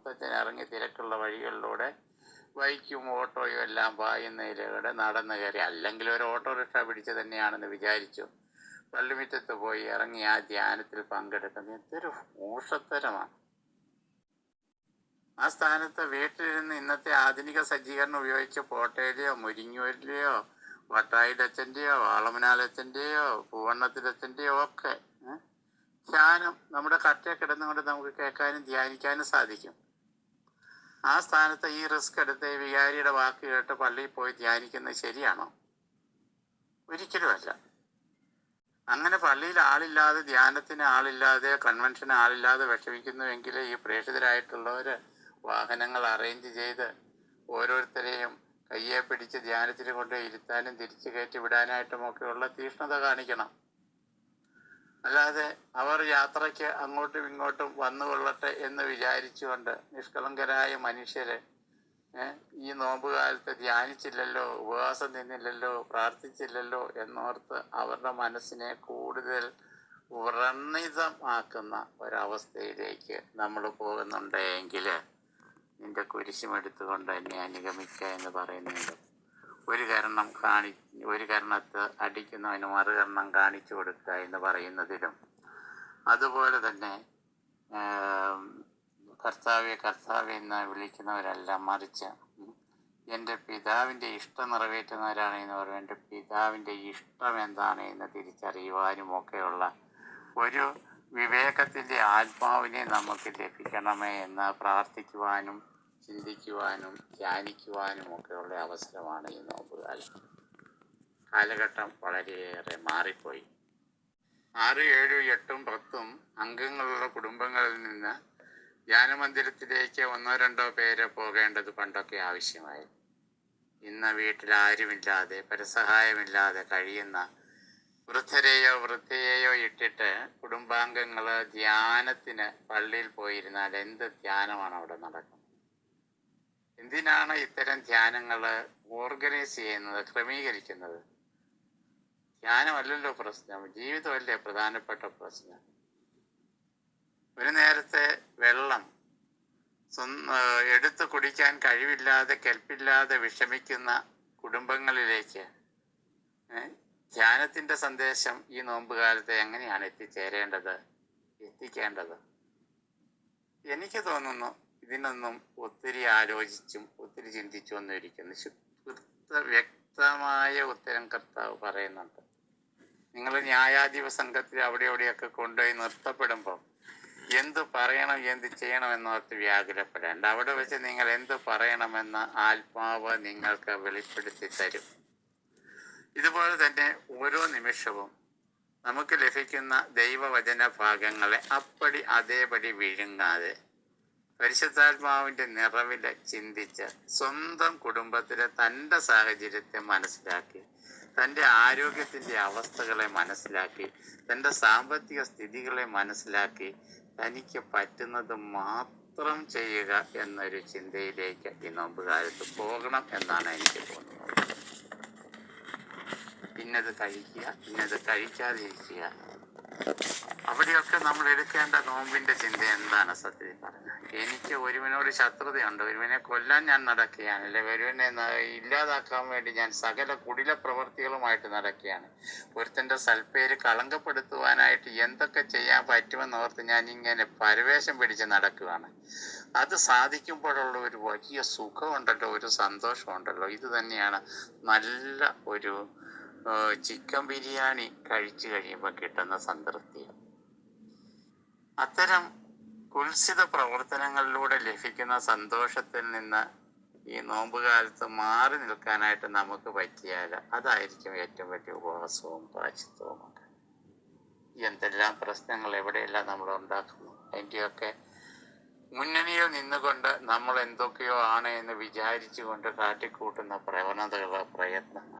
മുത്തച്ഛൻ ഇറങ്ങി തിരക്കുള്ള വഴികളിലൂടെ ബൈക്കും ഓട്ടോയും എല്ലാം പായുന്നതിലൂടെ നടന്നു കയറി, അല്ലെങ്കിൽ ഒരു ഓട്ടോറിക്ഷ പിടിച്ച് തന്നെയാണെന്ന് വിചാരിച്ചു പള്ളിമുറ്റത്ത് പോയി ഇറങ്ങി ആ ധ്യാനത്തിൽ പങ്കെടുക്കുന്നത് എന്തൊരു മൂഷത്തരമാണ്. ആ സ്ഥാനത്ത് വീട്ടിലിരുന്ന് ഇന്നത്തെ ആധുനിക സജ്ജീകരണം ഉപയോഗിച്ച് പോട്ടയിലെയോ മുരിങ്ങൂരിലെയോ വട്ടായിലച്ചൻ്റെയോ വാളമനാലച്ചൻ്റെയോ പൂവണ്ണത്തിലച്ചൻ്റെയോ ഒക്കെ ധ്യാനം നമ്മുടെ കട്ടയെ കിടന്നുകൊണ്ട് നമുക്ക് കേൾക്കാനും ധ്യാനിക്കാനും സാധിക്കും. ആ സ്ഥാനത്ത് ഈ റിസ്ക് എടുത്ത് വികാരിയുടെ വാക്ക് കേട്ട് പള്ളിയിൽ പോയി ധ്യാനിക്കുന്നത് ശരിയാണോ? ഒരിക്കലുമല്ല. അങ്ങനെ പള്ളിയിൽ ആളില്ലാതെ, ധ്യാനത്തിന് ആളില്ലാതെ, കൺവെൻഷന് ആളില്ലാതെ വിഷമിക്കുന്നുവെങ്കിൽ ഈ പ്രേക്ഷിതരായിട്ടുള്ളവർ വാഹനങ്ങൾ അറേഞ്ച് ചെയ്ത് ഓരോരുത്തരെയും കയ്യെ പിടിച്ച് ധ്യാനത്തിന് കൊണ്ട് ഇരുത്താനും തിരിച്ചു കയറ്റി വിടാനായിട്ടുമൊക്കെയുള്ള തീഷ്ണത കാണിക്കണം. അല്ലാതെ അവർ യാത്രയ്ക്ക് അങ്ങോട്ടും ഇങ്ങോട്ടും വന്നു കൊള്ളട്ടെ എന്ന് വിചാരിച്ചുകൊണ്ട് നിഷ്കളങ്കരായ മനുഷ്യര് ഈ നോമ്പുകാലത്ത് ധ്യാനിച്ചില്ലല്ലോ, ഉപവാസം നിന്നില്ലല്ലോ, പ്രാർത്ഥിച്ചില്ലല്ലോ എന്നോർത്ത് അവരുടെ മനസ്സിനെ കൂടുതൽ വ്രണിതമാക്കുന്ന ഒരവസ്ഥയിലേക്ക് നമ്മൾ പോകുന്നുണ്ടെങ്കിൽ നിന്റെ കുരിശുമെടുത്തുകൊണ്ട് എന്നെ അനുഗമിക്കുക എന്ന് പറയുന്നുണ്ട്. ഒരു കരണത്ത് അടിക്കുന്നവന് മറുകരണം കാണിച്ചു കൊടുക്കുക എന്ന് പറയുന്നതിലും, അതുപോലെ തന്നെ കർത്താവെ കർത്താവെ എന്ന് വിളിക്കുന്നവരല്ല, മറിച്ച് എൻ്റെ പിതാവിൻ്റെ ഇഷ്ടം നിറവേറ്റുന്നവരാണ് എന്ന് പറയും. എൻ്റെ പിതാവിൻ്റെ ഇഷ്ടം എന്താണ് എന്ന് തിരിച്ചറിയുവാനും ഒക്കെയുള്ള ഒരു വിവേകത്തിൻ്റെ ആത്മാവിനെ നമുക്ക് ലഭിക്കണമേ എന്ന് പ്രാർത്ഥിക്കുവാനും ചിന്തിക്കുവാനും ധ്യാനിക്കുവാനും ഒക്കെയുള്ള അവസരമാണ് ഈ നോമ്പുകാലം. കാലഘട്ടം വളരെയേറെ മാറിപ്പോയി. 6, 7, 8, 10 അംഗങ്ങളുള്ള കുടുംബങ്ങളിൽ നിന്ന് ധ്യാനമന്ദിരത്തിലേക്ക് 1, 2 പേര് പോകേണ്ടത് പണ്ടൊക്കെ ആവശ്യമായി. ഇന്ന് വീട്ടിൽ ആരുമില്ലാതെ, പരസഹായമില്ലാതെ കഴിയുന്ന വൃദ്ധരെയോ വൃദ്ധയെയോ ഇട്ടിട്ട് കുടുംബാംഗങ്ങൾ ധ്യാനത്തിന് പള്ളിയിൽ പോയിരുന്നാൽ എന്ത് ധ്യാനമാണ് അവിടെ നടക്കുന്നത്? എന്തിനാണ് ഇത്തരം ധ്യാനങ്ങൾ ഓർഗനൈസ് ചെയ്യുന്നത്, ക്രമീകരിക്കുന്നത്? ധ്യാനമല്ലല്ലോ പ്രശ്നം, ജീവിതമല്ലേ പ്രധാനപ്പെട്ട പ്രശ്നം. ഒരു നേരത്തെ വെള്ളം എടുത്ത് കുടിക്കാൻ കഴിവില്ലാതെ, കെൽപ്പില്ലാതെ വിഷമിക്കുന്ന കുടുംബങ്ങളിലേക്ക് ധ്യാനത്തിൻ്റെ സന്ദേശം ഈ നോമ്പുകാലത്ത് എങ്ങനെയാണ് എത്തിക്കേണ്ടത്? എനിക്ക് തോന്നുന്നു ഇതിനൊന്നും ഒത്തിരി ആലോചിച്ചും ഒത്തിരി ചിന്തിച്ചും ഒന്നും ഇരിക്കുന്നു. വ്യക്തമായ ഉത്തരം കർത്താവ് പറയുന്നുണ്ട്. നിങ്ങൾ ന്യായാധിപ സംഘത്തിൽ അവിടെ എവിടെയൊക്കെ കൊണ്ടുപോയി നിർത്തപ്പെടുമ്പോൾ എന്ത് പറയണം, എന്ത് ചെയ്യണമെന്നോർത്ത് വ്യാകുലപ്പെടേണ്ട. അവിടെ വെച്ച് നിങ്ങൾ എന്ത് പറയണമെന്ന് ആത്മാവ് നിങ്ങൾക്ക് വെളിപ്പെടുത്തി തരും. ഇതുപോലെ തന്നെ ഓരോ നിമിഷവും നമുക്ക് ലഭിക്കുന്ന ദൈവവചന ഭാഗങ്ങളെ അതേപടി വിഴുങ്ങാതെ പരിശുദ്ധാത്മാവിൻ്റെ നിറവിൽ ചിന്തിച്ച് സ്വന്തം കുടുംബത്തിലെ തൻ്റെ സാഹചര്യത്തെ മനസ്സിലാക്കി, തൻ്റെ ആരോഗ്യത്തിൻ്റെ അവസ്ഥകളെ മനസ്സിലാക്കി, തൻ്റെ സാമ്പത്തിക സ്ഥിതികളെ മനസ്സിലാക്കി തനിക്ക് പറ്റുന്നത് മാത്രം ചെയ്യുക എന്നൊരു ചിന്തയിലേക്ക് ഈ നോമ്പുകാലത്ത് പോകണം എന്നാണ് എനിക്ക് തോന്നുന്നത്. ഇന്നത് കഴിക്കുക, ഇന്നത് കഴിക്കാതിരിക്കുക, അവിടെയൊക്കെ നമ്മൾ എടുക്കേണ്ട നോമ്പിൻ്റെ ചിന്ത എന്താണ്? സത്യത്തിൽ പറഞ്ഞാൽ എനിക്ക് ഒരുവനോട് ശത്രുതയുണ്ട്, ഒരുവനെ കൊല്ലാൻ ഞാൻ നടക്കുകയാണ്, അല്ലെ ഒരുവനെ ഇല്ലാതാക്കാൻ വേണ്ടി ഞാൻ സകല കുടില പ്രവൃത്തികളുമായിട്ട് നടക്കുകയാണ്, ഒരുത്തൻ്റെ സൽപ്പേര് കളങ്കപ്പെടുത്തുവാനായിട്ട് എന്തൊക്കെ ചെയ്യാൻ പറ്റുമെന്നോർത്ത് ഞാൻ ഇങ്ങനെ പരവേശം പിടിച്ച് നടക്കുകയാണ്. അത് സാധിക്കുമ്പോഴുള്ള ഒരു വലിയ സുഖമുണ്ടല്ലോ, ഒരു സന്തോഷമുണ്ടല്ലോ. ഇത് തന്നെയാണ് നല്ല ഒരു ചിക്കൻ ബിരിയാണി കഴിച്ചു കഴിയുമ്പോൾ കിട്ടുന്ന സംതൃപ്തി. അത്തരം കുൽസിത പ്രവർത്തനങ്ങളിലൂടെ ലഭിക്കുന്ന സന്തോഷത്തിൽ നിന്ന് ഈ നോമ്പുകാലത്ത് മാറി നിൽക്കാനായിട്ട് നമുക്ക് പറ്റിയാൽ അതായിരിക്കും ഏറ്റവും വലിയ ഉപവാസവും പ്രായശ്ചിത്തവും ഒക്കെ. എന്തെല്ലാം പ്രശ്നങ്ങൾ എവിടെയെല്ലാം നമ്മൾ ഉണ്ടാക്കുന്നു, അതിൻ്റെയൊക്കെ മുന്നണിയിൽ നിന്നുകൊണ്ട് നമ്മൾ എന്തൊക്കെയോ ആണ് എന്ന് വിചാരിച്ചുകൊണ്ട് കാട്ടിക്കൂട്ടുന്ന പ്രവണതകൾ, പ്രയത്നങ്ങൾ